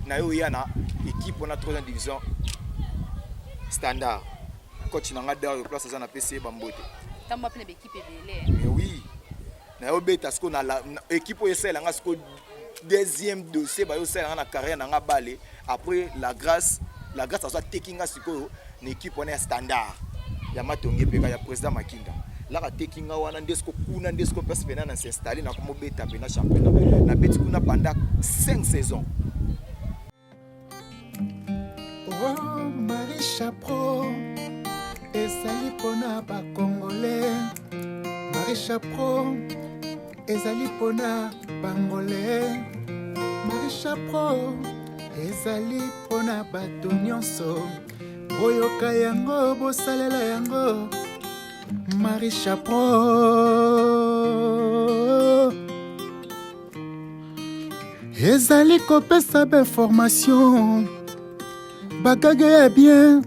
na yo ya na équipe on a 3e division standard coach na nga dawo place za na PC bambote tamba pe na équipe belé mais oui na yo beta sko na équipe o yesela nga sko deuxième dossier ba yo sela na carrière na nga balé après la grâce à taking us siko na équipe on est standard ya matongi pe ya président Makinda la ka taking wana ndesko kuna ndesko personnel na s'installer na comme beta pe na championnat na beti kuna pendant 5 saisons. Oh, Marie Chapro, ezali pona ba Congolais. Marie Chapro, ezali pona Bangolais. Marie Chapro, ezali pona bato nyonso. Boyoka yango, bosalela yango. Marie Chapro. Ezali kopesa be formation. Bagage est bien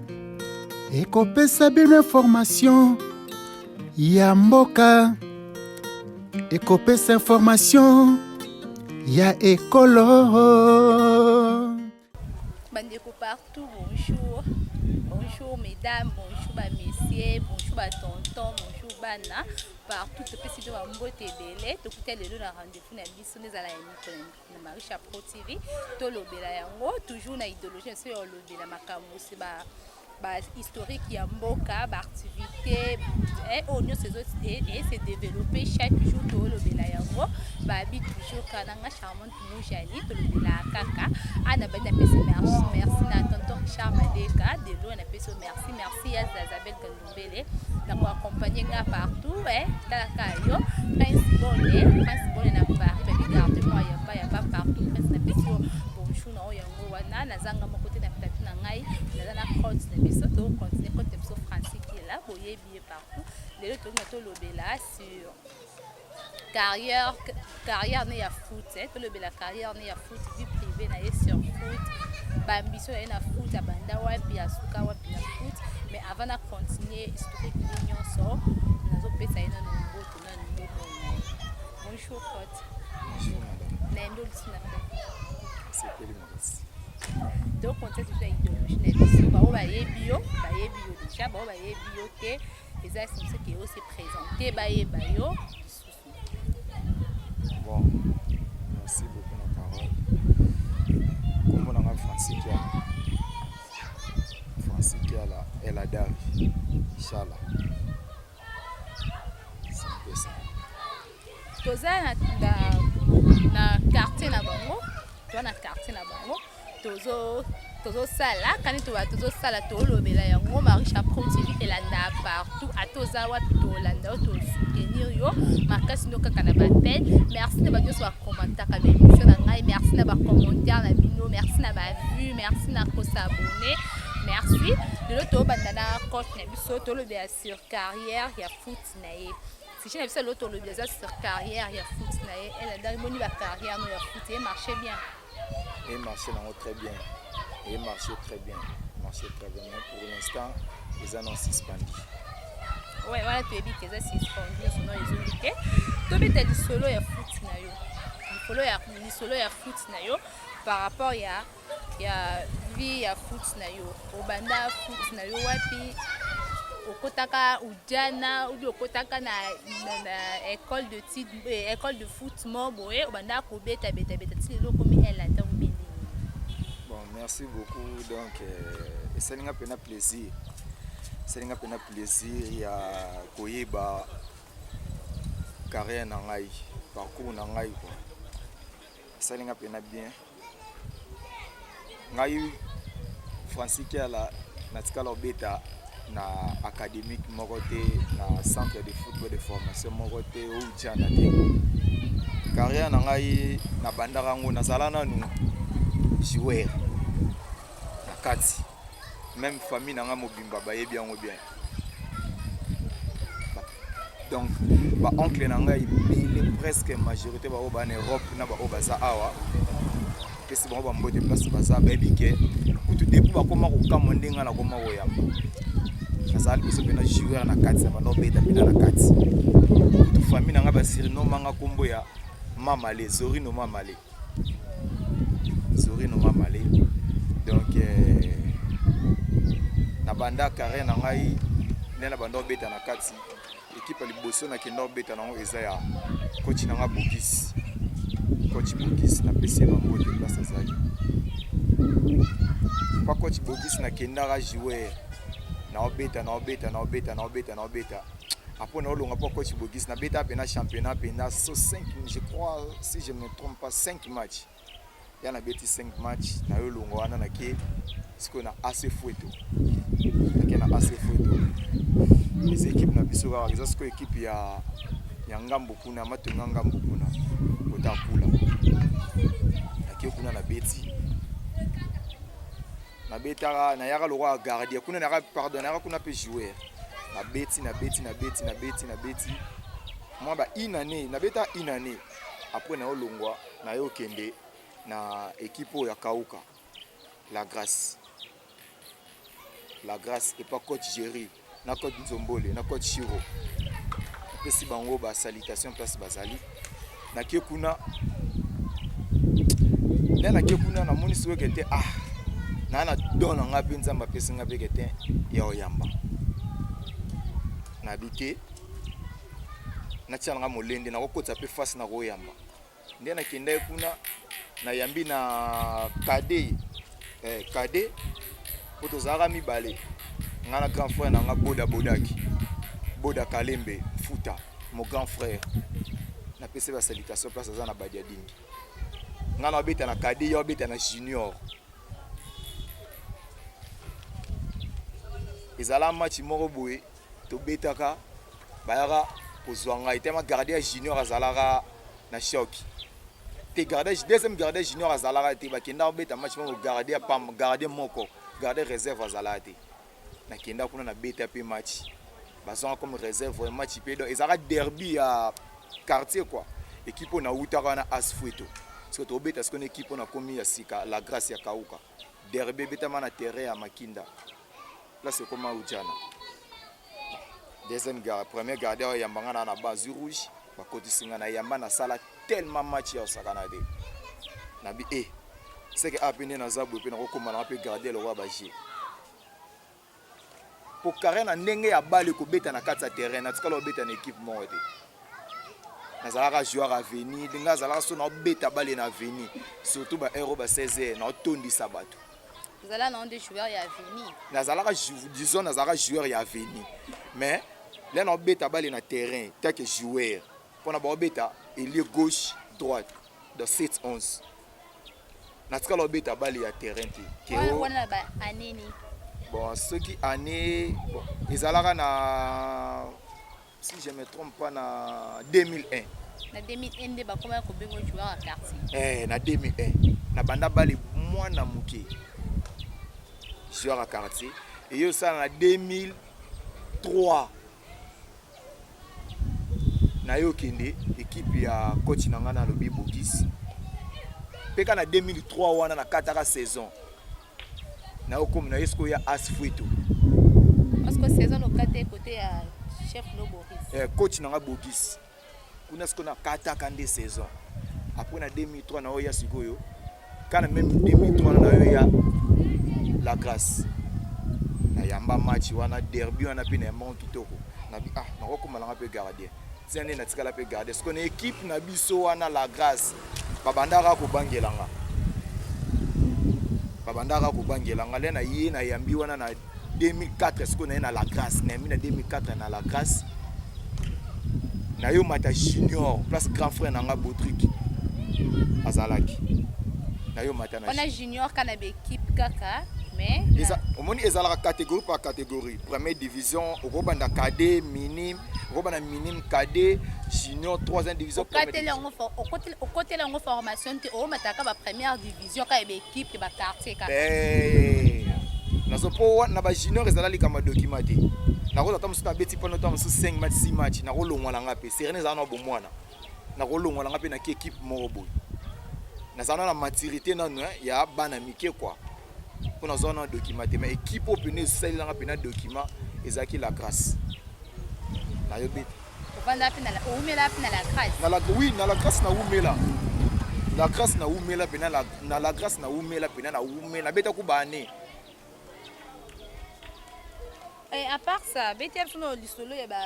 et kopesa bien information ya mboka et kopesa information ya ekolo bandeko partout bonjour mesdames bonjour messieurs bonjour tonton bonjour bana partout topesi to bambote ebele tokuta lelo na rendez-vous na biso nezala ya na Marie Chapro TV tolobela yango toujours na idéologie so yo lobela makambo se ba historique ya mboka ba activité et on se développer chaque jour tolobela yango ba bi toujours kananga charmante mojali tolobela kaka ana bana pesi merci na tonton Richard Madeka de l'eau na pesi merci ya Isabelle Kandumbele na ko accompagner nga partout talaka yo Prince Bonne na Paris ba garder moi ya pas partout Prince na pesi bonjour na yango wana na zanga mo côté na plateau na ngai na compte na biso to continuer côté biso Francis qui est là boye bien partout les autres to lobela sur carrière ne ya foot to lobela carrière ne ya foot vie privée na sur foot ba ambition na foot abanda wapi asuka wapi na foot mais avant de continuer historique l'union so nazo pesa ina nombo tuna nombo bonjour coach Bonjour madame nendo lisina c'est quel merci donc on sait tout idéologie na biso ba yebi yo déjà ba yebi yo ke eza c'est ce qui est aussi présenté ba yeba yo bon merci beaucoup na parole comme on a Francis qui a la elle a Dari inchallah c'est un peu ça toza na quartier na bango tozo sala kani tozo sala tolobela yango Marie Chapro TV elanda partout atoza wapi tolanda to soutenir yo makasi no kaka na bappel merci na bato so commentaire ka émission na ngai merci na ba commentaire na bino merci na ba vue merci na ko s'abonner merci de l'autre bandana coach na biso tolobela sur carrière ya foot na ye si je n'avais pas l'autre le déjà sur carrière ya foot na ye elle a dans la carrière no ya foot et marchait bien et marché très bien et marché très bien mais pour l'instant ils en ont suspendu ouais voilà tu es dit que ça suspendu son nom ils ont dit que to beta di solo ya foot na yo di solo ya foot na yo par rapport ya vie ya foot na yo obanda foot na yo wapi okotaka ujana ou okotaka na école de titre école de foot boye obanda ko beta ti lo komi elle ata ubindi. Bon merci beaucoup donc ça n'a pas plaisir ya koyeba carrière na ngai parcours na ngai quoi ça n'a pas bien ngai Francis qui a la natikala beta na académique moroté na centre de football de formation moroté ou tchana te carrière na ngai na bandara ngo na zalana nu joueur na kati même famille na nga mobimba ba yebi yango bien donc ba oncle na ngai il presque majorité ba en Europe na ba obaza awa pesi ba mbote place baza ba ebike kutu depuis ba koma ko kamondenga na koma ko yamba nazali biso pena joueur na kati na bano beta pena na kati tu famille na nga ba siri no manga kombo ya mama les orino mama les Zori Nonga Malé. Donc, na banda carré na ngai, na banda beta na kati. Équipe liboso na kendo beta na eza ya coach na nga Bogis. Coach Bogis na PC bango de place azali. Pas coach Bogis na kenda ga joueur. Na obeta. Après on a pas coach Bogis na beta pena championnat pena so 5 je crois si je me trompe pas 5 matchs. Il y a beti 5 matchs na yo longo wana na ke ce qu'on a assez fouetto. Na assez fouetto. Les équipes na biso ga za sko équipe ya ngambo kuna matonga ngambo kuna otakula. Na kuna na beti. Na beta na yaka le roi gardien kuna na pardonner kuna pe joueur. Na beti. Moi ba inane na beta inane. Après na olongwa na yo kende na équipe ya Kauka. La Grâce et pas coach Jerry, na coach Nzombole, na coach Shiro. Pesi bango ba salutation place bazali. Na kekuna na moni suwe kete na dona nga penza mba pesi nga bekete ya oyamba. Na bike na tshanga molende na kokotsa pe face na oyamba. Nde na kenda kuna na yambi na kade poto zara mibale ngana grand frère na nga boda Kalembe futa mon grand frère na pese ba salutation place za na badia dingi ngana beta na kade yo beta na junior ezala match moko boye to betaka bayaka kozwanga itema gardien junior azalaka na choc te deuxième gardien junior azalaka te bakenda beta match moko gardien moko gardien réserve azalaka te na kenda kuna na beta pe match bazonga comme réserve match pe do ezala derby ya quartier quoi équipe na utaka na asfueto parce que to beta ce qu'on équipe na komi ya sika la Grâce ya Kauka derby beta mana terrain ya Makinda là c'est comment ujana deuxième gardien premier gardien ya mbanga na base rouge ba kotisinga na yamba na sala tellement match ya sakana de na bi c'est que apene na zabu pe na kokoma na pe garder le roi baji pour carré na ndenge ya balle ko beta na kati ya terrain na tikalo beta na équipe moko te na zalaka joueur avenir dinga zalaka so na beta balle na avenir surtout ba héros ba 16 na tondi sabato zala na des joueurs ya avenir na zalaka disons na zalaka joueur ya avenir mais là na beta balle na terrain tant que joueur pour na ba beta ailier gauche droite de 7-11 na tikalo beta balle ya terrain te wana ba aneni bon ceux qui année bon ezalaka na si je me trompe pas na 2001 na 2001 de ba koma ko bengo joueur à quartier na 2001 na banda balle mwana muke joueur à quartier et yo ça na 2003 na yo kende équipe ya coach na ngana lobi Bogis peka na 2003 wana na kataka saison na comme na esko ya asfueto parce que saison au côté ya chef no Boris coach na nga Bogis kuna esko na kataka nde saison après na 2003 na oya sikoyo kana même 2003 na yo ya la Grâce na yamba match wana derby wana pe na mon kitoko na bi na kokoma na pe gardien tiane na tikala pe garder ce qu'on équipe na biso wana la Grâce babandaka ko bangelanga le na ye na yambi wana na 2004 ce qu'on est na la Grâce na mi na 2004 na la Grâce na yo mata junior place grand frère na nga Botrick azalaki na yo mata na on a junior kana be équipe kaka mais omoni ezalaka catégorie par catégorie première division okobanda cadet minime okobanda minime cadet junior troisième division côté la formation te o mataka ba première division ka be équipe ba quartier ka nazo po na ba junior ezala likama documenté na ko tamu sta beti pendant temps 5 match 6 match na ko longwa langa pe serene za na bo mwana na ko longwa langa pe na ki équipe moko na za na maturité nanu ya bana mike quoi pour nous on a documenté mais équipe au pene celle là pena document ezaki la Grâce na yo bit vanda pena la umela pena la Grâce na la oui na la Grâce na umela la grâce na umela pena na la grâce na umela pena na umela beta ku bane. Et à part ça, beta sono lisolo ya ba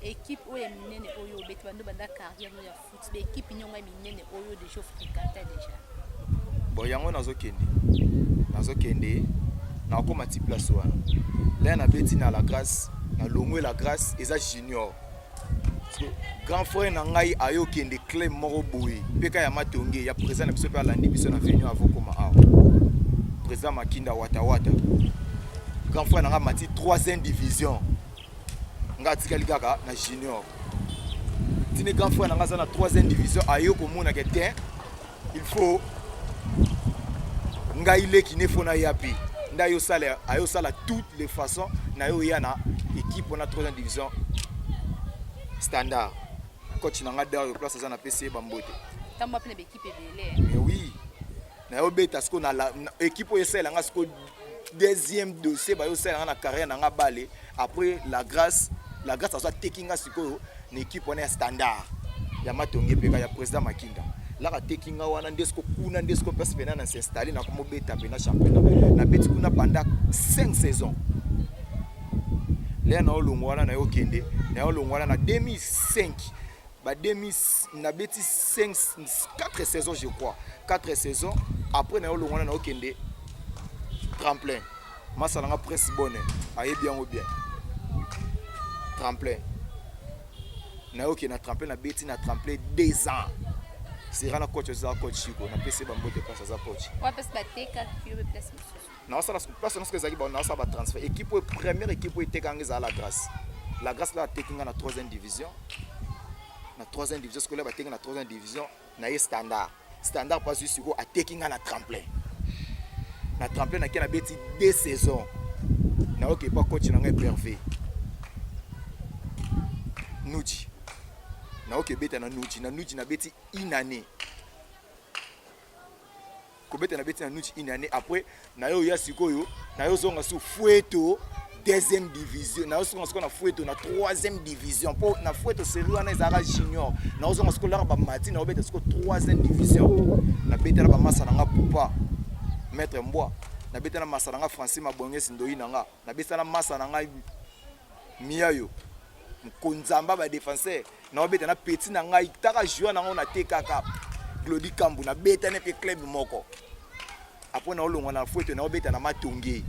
équipe oyo minene oyo beta bando banda carrière ya foot, ba équipe nyonga minene oyo déjà fréquenté déjà. Bon yango nazokende na koma ti place wana. Là na beti na la grâce na longwe la grâce eza junior. Grand frère na ngai ayo kende club moko boye peka ya matonge ya président na biso pe alandi biso na venue avant koma awa président Makinda wata grand frère na nga mati 3e division nga tikali kaka na junior tine grand frère na nga za na 3e division ayo komona ke te il faut ngai leki ne fona yapi nda yo sala toutes les façons na yo ya na équipe na 3e division standard. Coach nanga dans place ça na PC bambote. Tamba pe na équipe belé. Mais oui. Na yo beta sko na équipe o yesela nga sko 2e dossier ba yo sela na carrière nanga balé après la grâce ça soit taking nga siko na équipe on est standard. Ya matonge peka ya président Makinda. La ka taking nga wana ndesko kuna ndesko personnel na s'installer na komo beta pe na championnat. Na beti kuna pendant 5 saisons. Là na olongwana na yo kende na olongwana na 2005 ba 2000 na beti 4 saisons je crois 4 saisons après na olongwana na yo kende tremplin masala nga presse bonne aye bien ou bien tremplin na yo kende na tremplin na beti na tremplin 2 ans sera na coach za coach Chico na PC bambote place za coach wa pesa bateka kiyo place na ça la place na ce que zaki ba na ça ba transfert équipe première équipe était kangeza la grâce là taking na 3e division na 3e division scolaire ba taking na 3e division na ye standard pas juste go a taking na tremplin na qui na beti 2 saisons na OK pas coach na ngai Hervé Nuji na OK beta na Nuji na beti une année kobeta na beti na Nuji une année après na yo ya sikoyo na yo zonga su Fueto 2e division na yo zonga na Fueto na 3e division po na Fueto série wana ezara junior na yo zonga skola ba mati na obeta sko 3e division na beta na ba masa na nga Pupa maître Mbwa na beta na masa na nga Francis Mabongesi Ndoi na nga na beta na masa na nga Miayo Mkonzamba ba défenseur na obeta na petit na nga itaka joueur na nga na tekaka Glody Kambu na beta ne pe club moko après na olongo na Fueto na obeta na matonge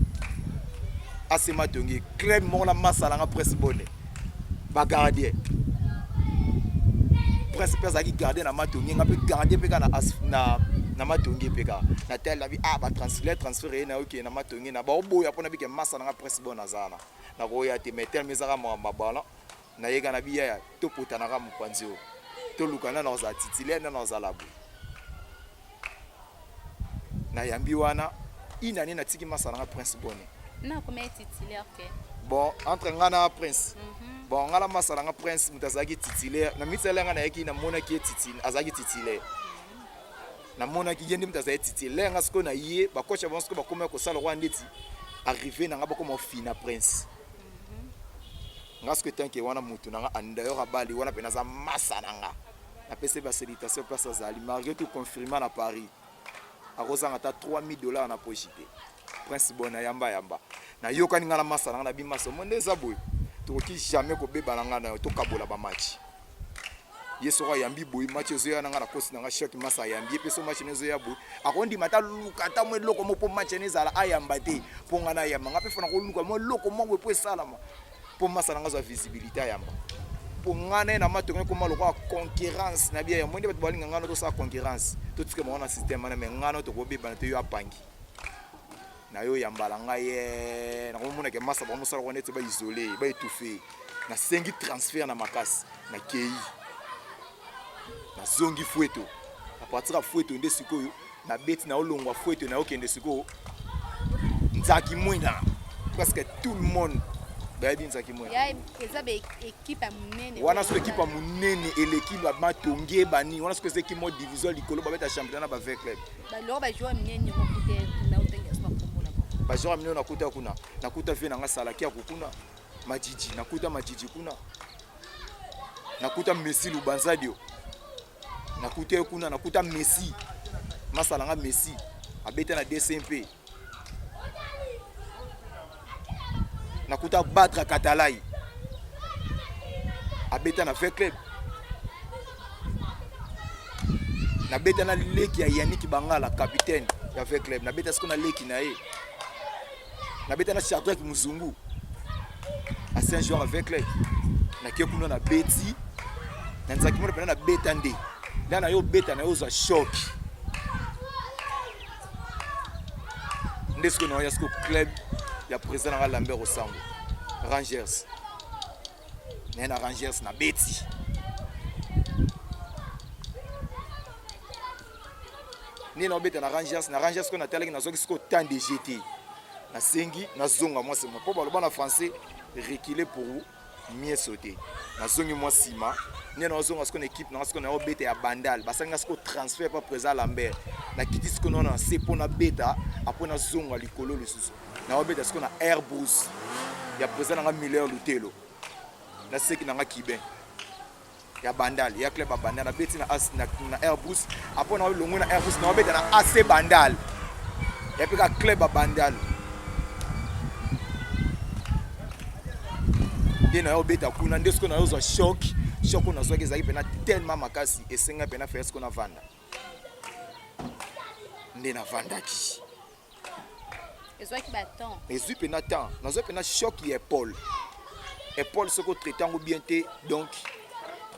assez matonge club moko na masala nga presse bonne ba gardien presse pesa ki garder na matonge nga pe garder pe na matonge pe ka na tel la vie ba transférer na OK na matonge na ba oboya pona bi ke masala nga presse bonne azana na ko ya te metel mezaka mabala na yega na biya ya to potana ka mpanzio to lukana na za titulaire na za labu na yambi wana inani na tiki masala nga prince bonne na combien titulaire que bon entre ngana prince bon ngala masala nga prince mutazaki titulaire na mitela nga na yaki na mona ki titulaire azaki titulaire na mona ki yendi mutazaki titulaire nga siko na ye ba coach avance ko ba koma ko sala rwanda ndeti arrivé na nga ba koma fina prince ngasko tanke wana mutu na nga andayo rabali wana pena za masala nga na pese ba salutation place azali malgré tout confirmé na Paris akozanga ta $3000 na pochité prince bona yamba na yoka ninga na masala na bimaso monde za boy to ki jamais ko beba nga na to kabola ba match yeso ka yambi boy match zo ya nga na kosi na nga shot masa yambi peso match nezo ya boy akondi mata luka ta mwe loko mo po match nezala ayamba te po nga na yamba nga pe fona ko luka mo loko mo po salama po masala nga zo visibilité ayamba po ngana na matonge ko maloko concurrence na bia ya monde bat balinga ngana to sa concurrence to tsike mo na système na me ngana to ko beba na to yo apangi na yo yambala ngaye na ko mona ke masa ba musala ko nete ba isolé ba étouffé na sengi transfert na makasi na kei na zongi Fueto a partir de Fueto nde sikoyo na beti na olongwa Fueto na okende sikoyo nzaki mwina presque tout le monde ba bien nzaki mwina ya eza équipe a munene wana so équipe a munene et l'équipe ba matonge bani wana so que c'est équipe mode division likolo ba beta championnat ba avec club ba lo ba joueur munene ko kute na utenge sport komona ba joueur munene nakuta kuna nakuta fe na ngasala kia kukuna majiji nakuta majiji kuna nakuta Messi Lubanzadio nakuta kuna nakuta Messi masalanga Messi abeta na DCMP nakuta battre Katalai abeta na fait club na beta na leki ya Yannick Bangala capitaine ya fait club na beta siko na leki na ye na beta na Shadrack Muzungu a Saint Jean avec club na kekuno na beti na nzakimo na beta nde na yo beta na yo za shock ndesko na yasko club ya président na Lambert Osambo Rangers na Rangers na beti ni na beta na Rangers ko na teleki na zoki siko temps de GT na sengi na zonga moi c'est moi pour le bon français reculer pour mieux sauter na zongi moi sima ni na zonga siko na équipe na siko na beta ya Bandal basanga siko transfert pas présent Lambert na kiti siko na c'est pour na beta après na zonga likolo le susu na beta siko na Airbus ya présent na Miller Lutelo na seki na Kiben ya Bandal ya club ya Bandal na beti na Airbus après na longo na Airbus na beta na AC Bandal ya pika club ya Bandal dina yo beta kuna ndesko na yo za shock na zo ke zaki pena tellement makasi esenga pena faire ce qu'on a vanda ndena vanda ki ezwaki baton ezwi pena temps na zo pena shock ya Paul soko traitango bien te donc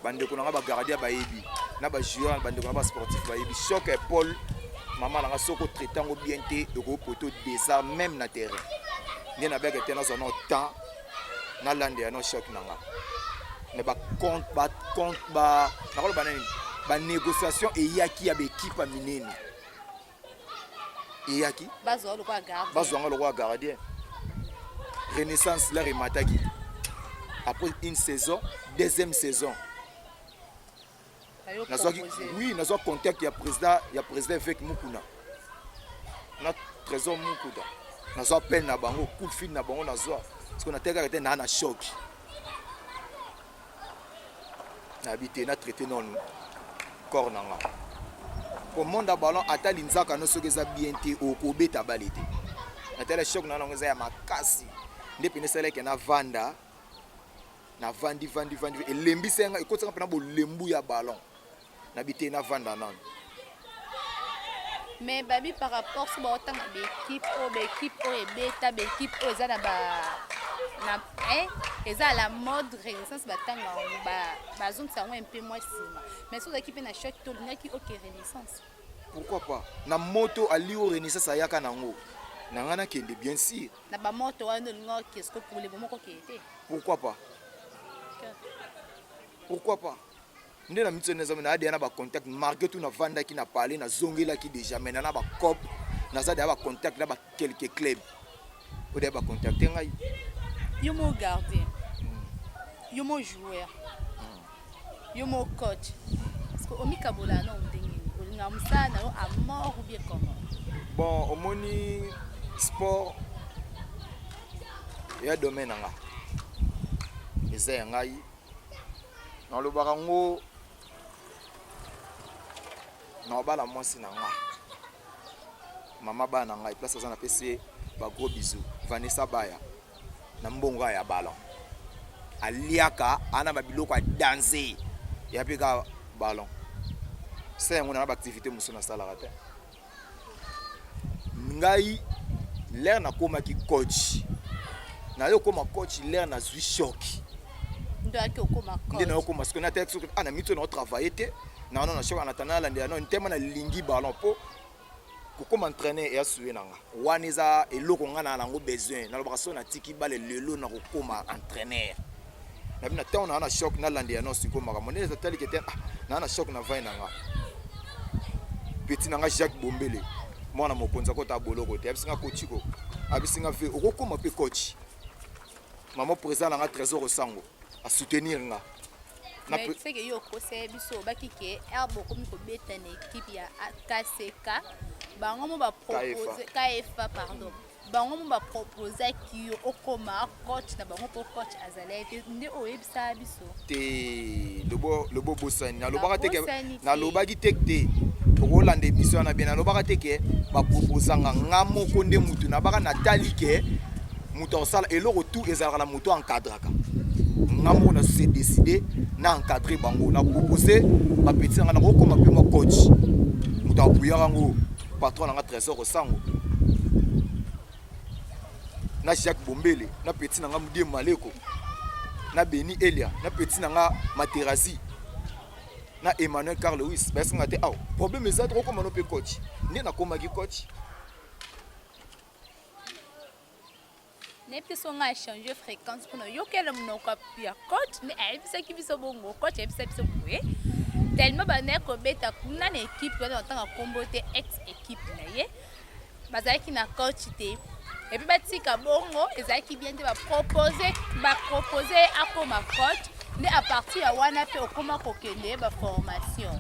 bandeko na ba gardien ba yebi na ba joueur bandeko na ba sportif ba yebi choc et Paul maman na soko traitango bien te ko poto déjà même na terrain ni na beke tena son temps na lande ya no choc nanga ne ba compte ba na ko ba nani ba négociation et yaki ya équipe minene et yaki bazo lo kwa gardien Renaissance la remataki après une saison deuxième saison oui nazo contact ya président avec Mukuna na trésor Mukuna nazo appel na bango coup de fil na bango nazo parce qu'on a tellement na choc na habité na traité non corps nanga pour monde ballon ata linzaka no sokeza bien te okobeta balete na tele choc na ngeza ya makasi ndepine sele ke na vanda na vandi elembi senga ikotsa pena bo lembu ya ballon na bité na vanda non mais babi par rapport sur autant d'équipe ou beta équipe ou za na ba na eza la mode Renaissance batanga ba zone ça un peu moins sima mais sur l'équipe na choc to linaki OK Renaissance pourquoi pas na moto ali au Renaissance ayaka nango na ngana kende bien sûr na ba moto wana ngo qu'est-ce que pour le moment ko était pourquoi pas ndena mitso neza na adi na ba contact marqué tout na vanda qui na parler na zongela qui déjà maintenant na ba cop na za ba contact na ba quelques clubs ou de ba contacter ngai yo mo gardien yo mo joueur yo mo coach parce que omika bolana ondengeni olinga musana yo a mort ou bien comment bon omoni sport ya domaine nga eza ngai na lo barango na bala mwasi na nga mama bana ngai place za na PC ba gros bisous Vanessa Baya na mbongo ya ballon aliaka ana babiloko a danser ya pika ballon c'est ngona ba activité muso na sala rate ngai l'air na koma ki coach na yo koma coach l'air na zui choc ndaki okoma coach ndena okoma parce que na texte ana mito na travailler te na non na choc na tanala ndena non tema na lingi ballon po kokoma entraîner et assurer nanga waniza eloko ngana nango besoin na lobaso na tiki bale lelo na kokoma entraîneur na bina taw na choc na lande ya no siko makamone za tali kete na choc na vai nanga petit nanga Jacques Bombele mwana mokonza ko ta boloko te abisinga coachiko abisinga ve okokoma pe coach maman président nanga trésor sango a soutenir nga mais c'est que yo ko se biso bakike erbo komi ko beta na équipe ya KCK bango mo ba proposer KFA pardon bango mo ba proposer ki okoma coach na bango po coach azalete nde oyebisa biso te le bo bosani na lobaka te na lobaki tekte tokolanda émission na bien nalobaka te ke baproposanga nga moko nde mutu nabaka natali ke mutu akosala eloko tout ezalaka na mutu encadraka nga moko na se décidé na encadré bango na proposé bapeti nanga nakokoma mpe mwa coach mutu apuyaka yango patron nanga trésor osango na Jacques Bombele na peti nanga Mudie Maleko na Beni Elia na peti nanga Materazi na Emmanuel Carl Lewis parce que ngate aw problème ezat ko komano pe coach ni na komaki coach ne peut songa changer fréquence pour yo quel mon ko pia coach mais ai bisa ki biso bongo coach ai bisa biso poué tellement ba ne ko beta kuna na équipe na tanga kombote ex équipe na ye bazaki na coach te et puis batika bongo ezaki bien te ba proposer à ma coach mais à partir ya wana pe okoma kokende ba formation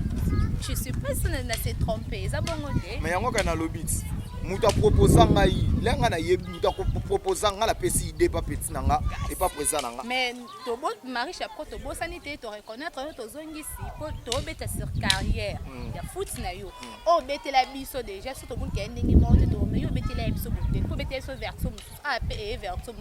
je sais pas si on s'est trompé ça bongo te mais yango kana lobit mutu proposer ngai lenga na yebi mutu proposer nga la pesi idée pas petit nanga et pas présent nanga mais to bon Marie Chapeau to bo sanité to reconnaître to zongisi po to beta sur carrière ya foot na yo o beta la biso déjà surtout bon kende ngi monte to mais yo beta la biso bon ko beta so verso AP et verso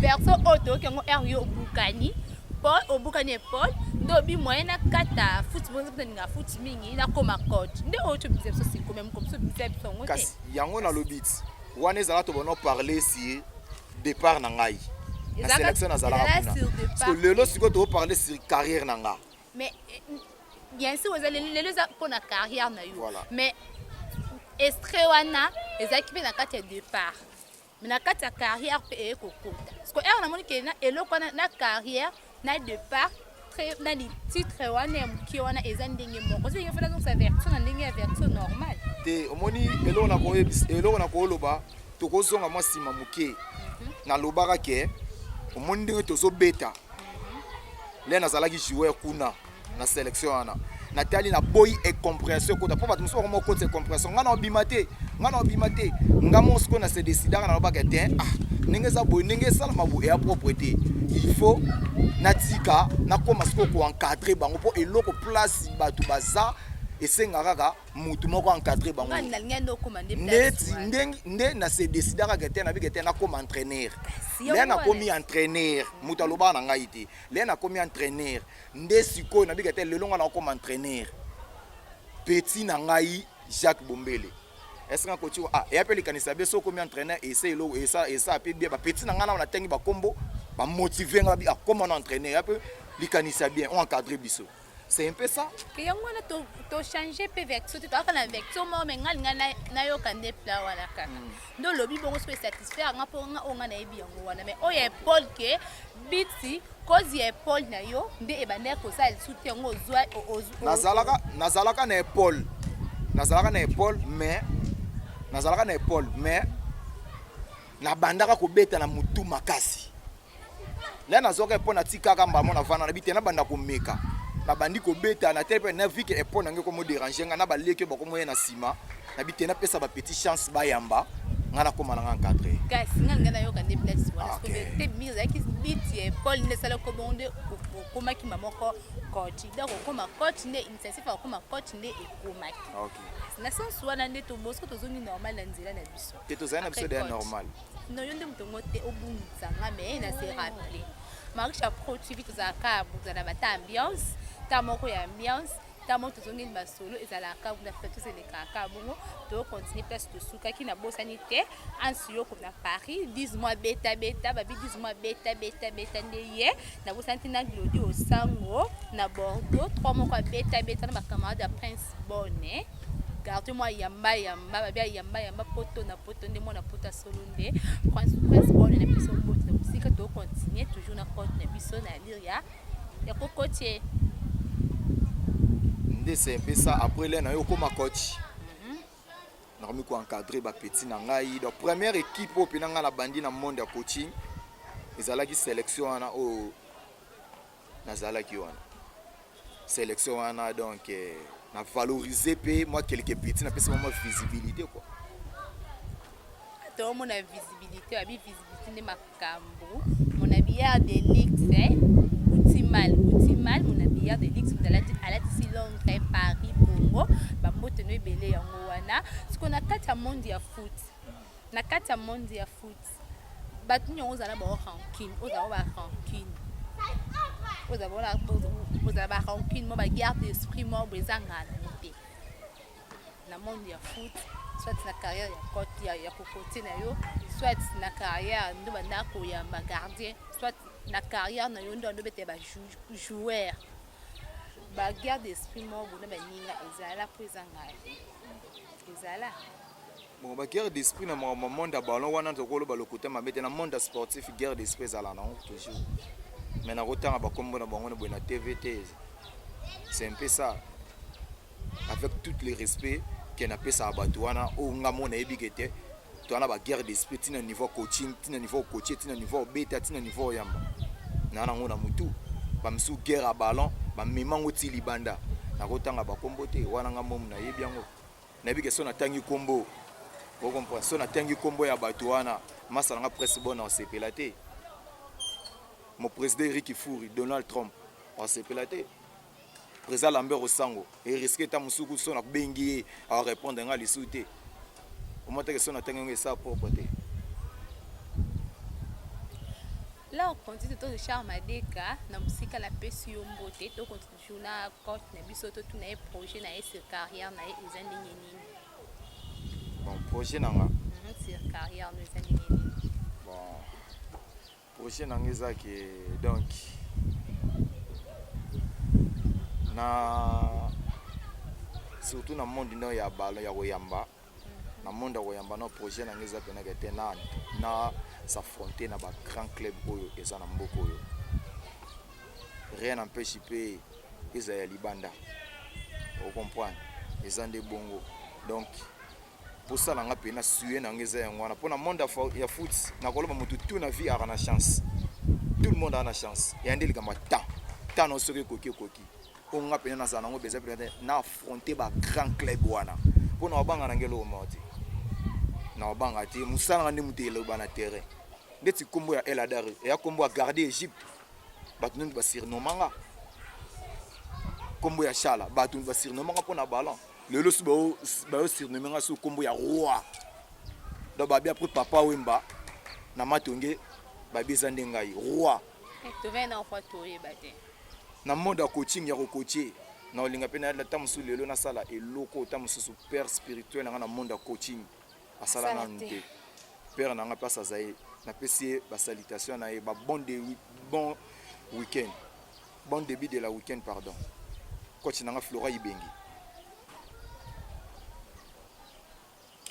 verso auto que ngo R yo bukani Paul obukani Paul dobi moyena kata football nga foot mingi na koma coach nde auto biso c'est quand même comme ça biso ngo kasi yango na lobit wana ezala to bono parler si départ na ngai na sélection na zala parce que lelo siko to parler sur carrière na nga mais bien sûr vous allez lelo za pour na carrière na yo mais extrait wana ezaki pe na kati ya départ mais na kati ya carrière pe e kokota parce que na moni ke na eloko na carrière na départ très na ni titre wana mki wana ezandenge moko c'est il faut donc sa version ndenge ya version normale te omoni eloko na koloba to kozonga mwa sima muke na lobaka ke omoni ndenge tozo beta le nazalaki joueur kuna na sélection wana natali na boy et compréhension kota po bato mosusu mo côté compréhension ngana obimate nga mosiko na se décidera na lobaka te ndenge za boy ndenge sala mabu et propreté il faut natika na koma siko ko encadrer bango po eloko place bato baza esengaka kaka mutu moko encadrer bango nde na se décidera que na bigete na comme entraîneur le na komi entraîneur mutu aloba na ngai te le na komi entraîneur nde siko na bigete le longa na comme entraîneur petit na ngai Jacques Bombele est-ce que coach et appelle kanisa beso komi entraîneur et c'est lo et ça pe bien ba petit na ngana na tengi ba kombo ba motiver nga bi comme on entraîneur un peu li kanisa bien on encadrer biso. C'est un peu ça. Que yango na to changer pe vecteur to akala vecteur mo me ngal na yo kande pla wala kaka. Ndo lobi bongo so satisfaire nga po nga onga na ebi yango wana mais oye Paul ke biti cause ye Paul na yo nde e bande ko sa soutien ngo zwa nazalaka na Paul mais na bandaka ko beta na mutu makasi. Là nazoka pona tikaka mbamo na vana na biti na banda ko meka. Na bandi ko beta na tele pe na vi ke epona ngeko ko mo déranger nga na baleke ba ko moye na sima na biti na pesa ba petit chance ba yamba nga na koma na encadrer kasi nga na yo ka déplacer wala parce que te mise ki biti Paul ne sala ko bonde ko maki mamoko coach donc ko ma coach ne initiative ko ma coach ne e ko maki OK na sens wana nde to bosko to zoni normal na nzela na biso te to zana biso de normal no yonde mutongote obunza nga me na se rappeler Marie Chapeau TV to za ka buza na bata ambiance tamoko ya ambiance tamo tozongi basolo ezalaka na fête c'est les kaka bongo to continuer place de souka ki na bosani te ansio comme na Paris 10 mois beta babi 10 mois beta ndeye na bosani na Glody au Sango na Bordeaux 3 mois kwa beta na camarade de Prince Bonnet garde moi yamba babi yamba poto na poto nde mo na poto solo nde Prince Bonnet na biso bote na musika to continuer toujours na côte na biso na liria ya kokotie c'est un peu ça après là na yo comme coach na komi ko encadrer ba petit na ngai donc première équipe au pinanga la bandi na monde ya coaching ezalaki sélection wana o nazalaki wana sélection wana donc na valoriser pe moi quelques petits na pesa moi visibilité quoi to mon visibilité abi visibilité de makambo mon habillard de luxe utimal mon habillard de luxe à la Paris Congo mbote no ebele yango wana siko na kati ya monde ya foot na kati ya monde ya foot bato nyongo ozala bao rancune ozala ba rancune ozala ba rancune mo ba garde d'esprit mo bezangana te na monde ya foot soit na carrière ya côté ya côté na yo soit na carrière ndo banda ko ya ba gardien soit na carrière na yo ndo bete ba joueur ba garde d'esprit mo bona ba ninga ezala po ezangana ezala bon ba guerre d'esprit na monde ya ballon wana tokolo ba lokuta mabete na monde sportif guerre d'esprit ezala na toujours mais na rotanga ba kombo na bango na bona TVT c'est un peu ça avec tout le respect qu'on appelle ça bato wana o ngamo na ebigete to na ba guerre d'esprit tina niveau coaching tina niveau coacher tina niveau beta tina niveau yamba na na ngona mutu ba msu guerre à ballon ba memango ti libanda na rotanga ba kombo te wana ngamo na yebi yango na ebike so na tangi kombo. Vous comprenez? Si on a un combo à Batouana, moi ça n'a presque bon en CPLAT. Mon président Eric Fouri, Donald Trump, en CPLAT. Président Lambert Osango, et risqué ta moussoukou son à bengi à répondre à l'issouté. Au moins que son a tenu ça pour côté. Là on continue de charme Madeka, na musique la pesi yombote, to continue na coach na bisoto tout na projet na sa carrière na ezandi nini. Bon, projet nanga. C'est carrière nous amis. Bon, projet nanga ça que donc na surtout na monde no ya balo ya Oyamba. Na monde ya Oyamba no projet nanga ça pena que na s'affronter na ba grand club oyo eza na mboko oyo. Rien n'empêche pe eza ya libanda. Vous comprenez? Eza nde bongo. Donc pour ça on a pena suer na ngeza yango na pona monde ya foot na koloba mutu tout na vie a na chance tout le monde a na chance et andeli kama ta no soki koki on a pena na za nango beza pena na affronter ba grand club wana pona obanga na ngelo moti na obanga ti musala ndi mutelo bana terrain ndeti kombo ya El Adari et ya kombo ya garder Egypte batunu ba surnomanga kombo ya Chala batunu ba surnomanga pona ballon le lo suba ba surnommé nga su kombo ya roi do ba bien après papa wemba na matonge ba bizande ngai roi to vena en fois to yebate na monde coaching ya ko coacher na olinga pena la tamsu lelo na sala eloko tamsu super spirituel na monde coaching asala na nte père na nga pasa zaye na pesi ba salutation na e ba bon week-end bon début de la week-end pardon coach na nga Flora Ibengi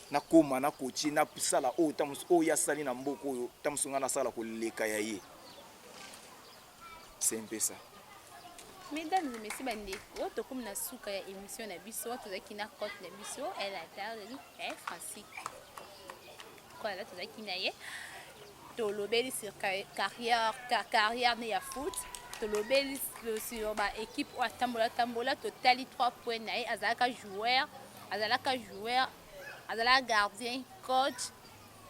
na koma na coach na sala o tamus o ya sali na mboko oyo tamusunga na sala ko leka ya ye c'est un peu ça. Mesdames et messieurs bandeko to comme na suka ya émission na biso to zaki na cote na biso elle a tardé Francis quoi là to zaki na ye to lobeli sur carrière ne ya foot to lobeli sur ba équipe o tambola to tali 3 points na ye azalaka joueur azala gardien coach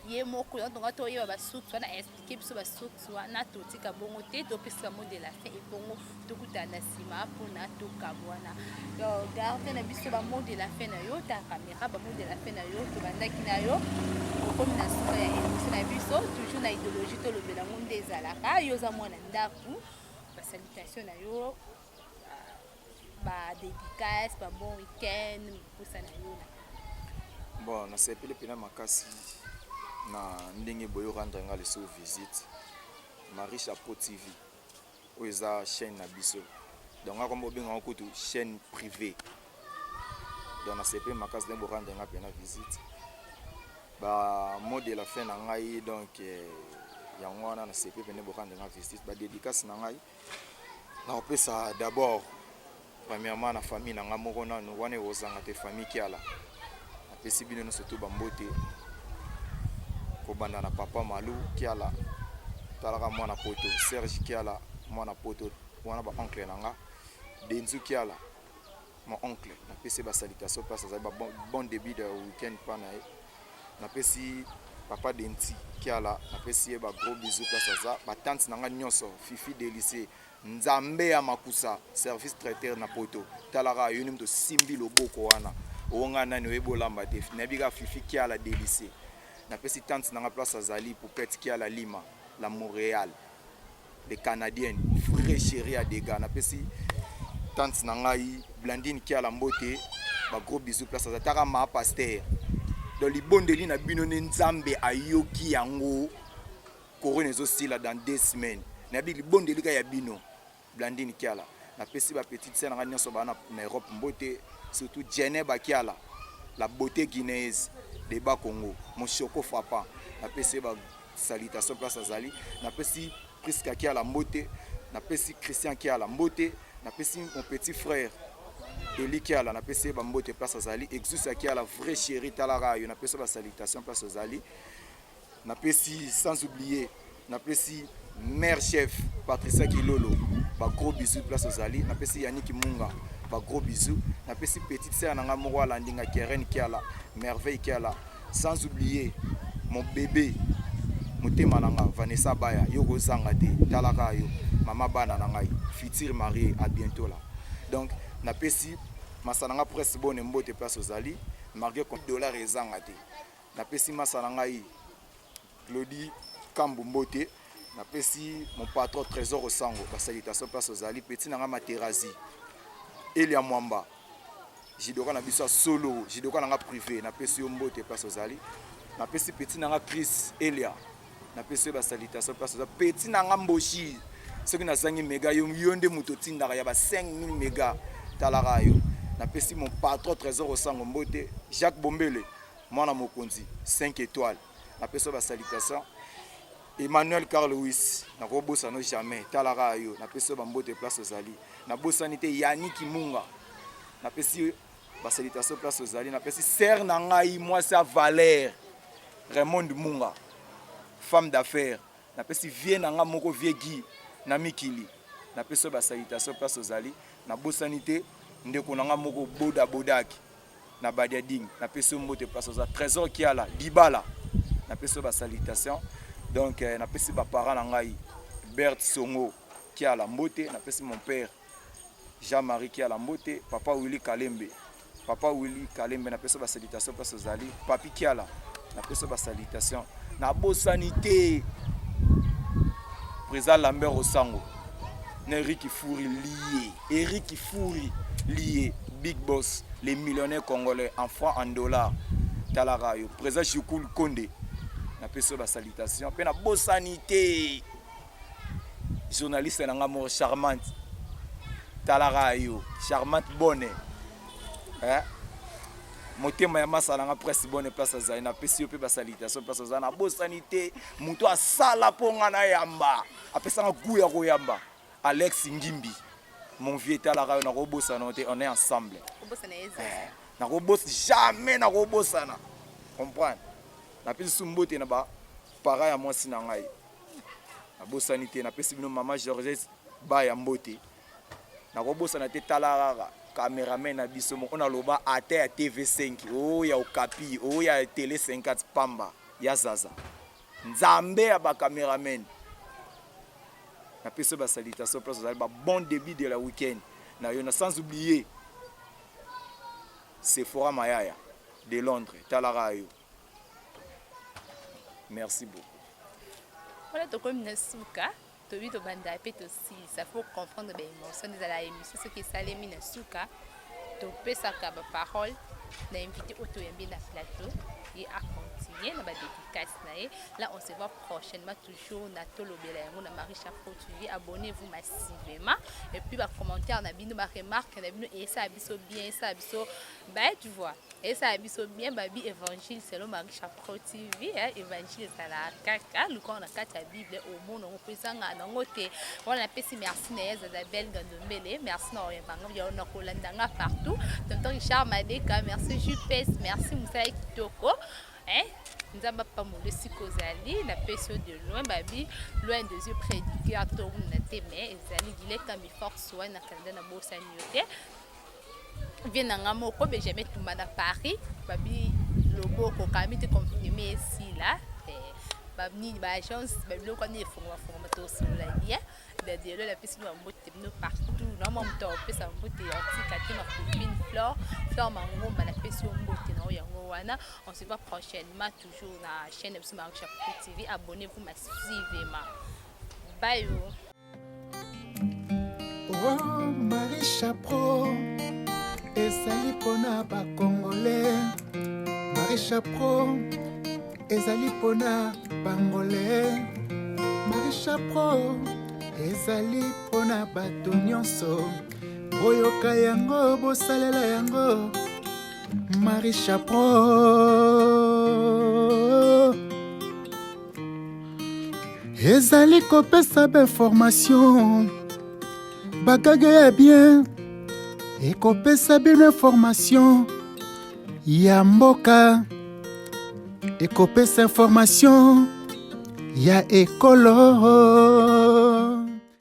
ye moko donc to ye ba souk na expliquer biso ba souk na to tika bongo te to pesa mot de la fin et bongo to kutana sima pona to kabwana yo gardien na biso ba mot de la fin na yo ta caméra ba mot de la fin na yo to bandaki na yo comme na suka ya émission na biso toujours na idéologie to lobela monde ezalaka yo za mwana ndaku ba salutation na yo ba dédicace ba bon week-end pour ça na yo. Bon, na sepele pena makasi na ndenge boyo rendre nga leso visite Marie Chapeau TV oza chaîne na biso donc comme benga okutu chaîne privée donc na sepele makasi ndenge rendre nga pena visite ba mot de la fin na ngai donc yango wana na sepele pena rendre nga visite ba dédicace na ngai na opesa d'abord premièrement na famille na nga moko nanu wana ozanga te famille kiala pesi bino no surtout bambote ko banda na papa Malou kiala talaka mwana poto Serge kiala mwana poto wana ba oncle nanga Denzu kiala mon oncle na pesi ba salutation place za ba bon début de week-end pana na pesi papa Denti kiala na pesi ba gros bisous place za ba tante nanga nyonso Fifi de lycée Nzambe ya makusa service traiteur na poto talaka yoni mto simbi loboko wana onga nani oyebolamba te nabika fifi kia la délice na pesi tante na place azali pour pet kia la Lima la Montréal les Canadiennes frère chéri à des gars na pesi tante na ngai Blandine kia la mbote ba gros bisous place azali taka ma pasteur dans les bondeli na bino nzambe ayoki yango corona zo sila dans 2 semaines na bi libondeli ka ya bino Blandine kiala na pesi ba petite sœur na nyonso bana na Europe mbote surtout Jenny Bakiala la beauté guinéenne de bas Congo mon choco frappant na pesi ba salutation place azali na pesi Prisca kiala mbote na pesi Christian kiala mbote na pesi mon petit frère Eli kiala na pesi ba mbote place azali Exus kiala vrai chéri talara yo na pesi ba salutation place azali na pesi sans oublier na pesi mère chef Patricia Kilolo ba gros bisous place azali na pesi Yannick Munga ba gros bisous na pesi petite sœur nanga moko ala ndinga Keren kiala merveille kiala sans oublier mon bébé motema nanga Vanessa Baya yo kozanga te talaka yo mama bana nanga futur marié à bientôt là donc na pesi masananga presse bonne mbote place azali marqué comme dollar ezanga te na pesi masananga Claudie Kambu mbote na pesi mon patron trésor au sango ba salutation place azali petit nanga Materazi Elia Mwamba jidoka na biso solo jidoka nanga privé na pesi mbote place azali na pesi petit nanga Chris Elia na pesi ba salutation place azali petit nanga Mboshi soki na zangi mega yo yonde muto tindaka ya ba 5000 mega talaka yo na pesi mon patron trésor au sango mbote Jacques Bombele mwana mokonzi 5 étoiles na pesi ba salutation Emmanuel Carl Lewis na kobosa no jamais talaka yo na pesi ba mbote place azali na bosani te Yannick Munga na pesi ba salutation place azali na pesi sœur na ngai moi c'est Valère Raymond Munga femme d'affaires na pesi vie na nga moko vie Guy na mikili na pesi ba salutation place azali na bosani te ndeko na nga moko boda bodaki na badia ding na pesi mbote place azali trésor kiala Dibala na pesi ba salutation donc na pesi ba parents na ngai Bert Songo qui a la mbote na pesi mon père Jean-Marie qui a la mbote papa Willy Kalembe na pesi ba salutation place azali papi qui a la na pesi ba salutation na bosanité président Lambert Osango na Eric Fouri lié Big Boss les millionnaires congolais en francs en dollars talara yo président Chikoul Konde na pesi ba salutation pe na bosanité journaliste nanga mo charmante talara yo charmante bonne motema ya masala nga presse bonne place azali na pesi pe ba salutation place azali na bosanité muto asala ponga na yamba apesa nga goût ya koyamba Alex Ngimbi mon vieux talara yo na kobosana te on est ensemble na kobos jamais na kobosana comprendre na pesi sumbote na ba para ya mwasi na ngai na bosanité na pesi bino mama Georges Baya mbote na kobosana te talara cameraman na biso mo on a loba ate ya TV5 o ya Okapi o ya Télé 54 pamba ya Zaza nzambe ya ba cameraman na pesi ba salutation place ba bon début de la week-end na yo na sans oublier Sephora Mayaya de Londres talara yo merci beaucoup. Voilà, donc comme Nasuka, tu as vu ton banda et aussi, ça faut comprendre bien l'émotion de la émission, ce qui est salé Nasuka, tu peux ça comme parole, d'inviter auto yambi na plateau et à continuer na ba dédicace naé. Là on se voit prochainement toujours na Tolobela yango na Marie Chapeau TV. Abonnez-vous massivement et puis ba commentaire na bino ba remarque na bino et ça abiso bien ça abiso bah tu vois et ça abiso bien babi évangile selon Marie Chapeau TV évangile ça la kaka le corps na kata Bible au monde on peut ça na ngote on a pesi merci na Isabelle Gandombele merci na oyembanga ya na kolanda nga partout tonton Richard Madeka merci Jupes merci Moussa Kitoko nzamba pa mole sikozali na peso de loin babi loin des yeux prédicateur to na teme ezali dileka mi force wa na kanda na bosa nyote vient nga moko be jamais tumba na Paris babi loboko kamite confirmer ici là babni ba agence babi lokwa ni fonga to solo la bien Dielo la pesi no mbote no partout na mo mto pesa mbote antika te ma copine Flore Mangomba la pesi mbote na yango wana. On se voit prochainement toujours na chaîne de Marie Chapeau TV. Abonnez-vous massivement. Bye. Oh Marie Chapeau ezali pona ba Congolais. Marie Chapeau ezali pona Bangolais. Marie Chapeau ezali pona bato nyonso boyoka yango bosalela yango. Marie Chapeau ezali kopesa information bagage ya bien ekopesa bino information ya mboka ekopesa information ya ekolo.